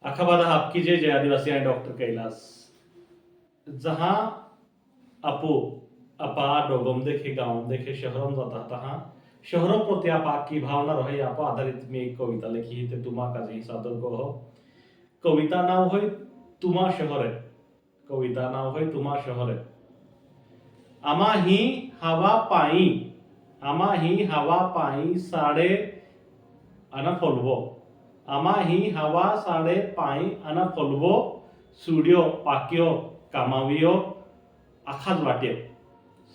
अखाबादा आपकी जय आदिवासी हैं डॉक्टर कैलाश। जहाँ अपो अपा डोगम देखे गाँव देखे शहरों जाता तहाँ शहरों प्रति आपा की भावना रहे आप आधारित मी एक कविता लिखी ते तुम्हा का जी सादर को हो। कविता नाव होय तुम्हा शहर है, कविता नाव होय तुम्हा शहर है। आमा ही हवा पाई साडे अना फलवो, आमा ही हवा साडे पाई अना फलवो सुडियो पाक्यो कामावियो आखाज वाट्यो,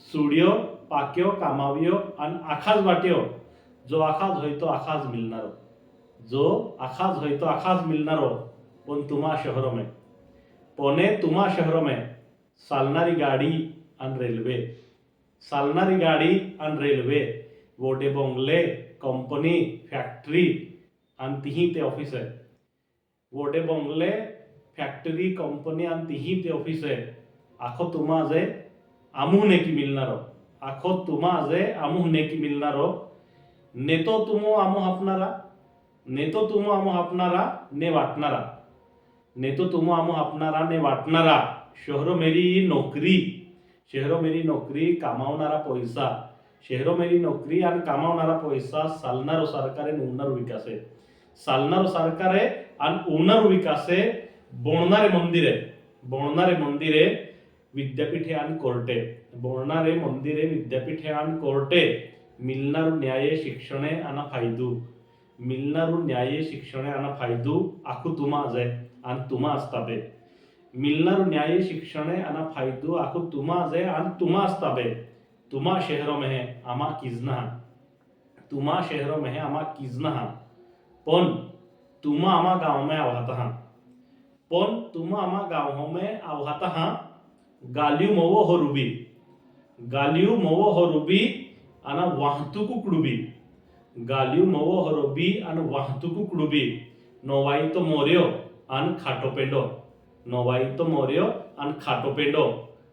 सुडियो पाक्यो कामावियो आणि आखाज वाट्यो। जो आखाज होय तो आखाज मिळणारो, जो आखाज होय तो आखाज मिळणारो। पण तुम्हा शहरों में पोने तुम्हा शहरों में चालणारी गाडी आणि रेल्वे, चालणारी गाडी आणि रेल्वे, मोठे बंगले कंपनी फॅक्टरी आणि तीही ते ऑफिस आहे। मोठे बंगले फॅक्टरी कंपनी आणि तीही ते ऑफिस आहे। आखो तुम्हा जे आमुह नेकी मिळणारो, आखो तुम्हा जे आमुह नेकी मिळणारो। नेतो तुमो आमुह अपनारा, नेतो तुमो आमुह अपनारा ने वाटणारा, नेतो तुमो आमुह अपनारा ने वाटणारा। शहरो मेरी नोकरी, शहरो मेरी नोकरी कामावणारा पैसा, शहरो मेरी नोकरी आणि कामावणारा पैसा चालणारो सरकार आहे उन्नर विकास आहे, चालणारो सरकार आहे आणि उन्नर विकास आहे। बोलणारे मंदिर आहे, बोलणारे मंदिरे विद्यापीठे आणि कोर्टे, बोलणारे मंदिरे विद्यापीठे आणि कोर्टे। मिळणार न्याय शिक्षणे आणि फायदू, मिळणार न्याय शिक्षणे आणि फायदू आखू तुम्हा आहे आणि तुम्हा असताबे। मिलनार न्याय शिक्षणे आणि फायदू आखो तुम्हा जे आणि तुम्हा असताबे। तुम्हा शहरों में है आमा किजना, तुम्हा शहरों में है आमा किजना। पण तुम्हा आमा गाँव में आवता हा, पण तुम्हा आमा गाँव में आवता हा। गालियू मवो हो रुबी, गालियू मवो हो रुबी आणि वाहतूक कुडुबी, गालियू मवो हो रुबी आणि वाहतूक कुडुबी। नोवाई तो मोर्यो आणि खाटोपेंडो, नोवाई तो मोर्यो आणि खाटोपेंडो।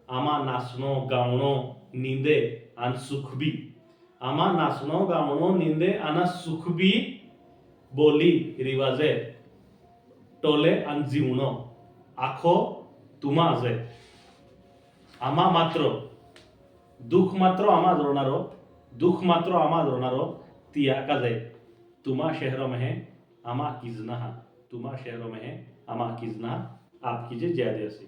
आमा नाचनो गावनो निंदे आणि सुखबी, आमा नाचनो गावनो निंदे आणि सुखबी। बोली रिवाजे टोले आणि जीवनो आखो तुम्हा जे। आमा मात्र दुःख मात्र आमा जोडणारो, दुःख मात्र आमा जोडणारो ती आका जाय। तुम्हा शहरों में है आमा किजना, तुम्हा शहरों में है आमा किजना। आपकी जय आदिवासी।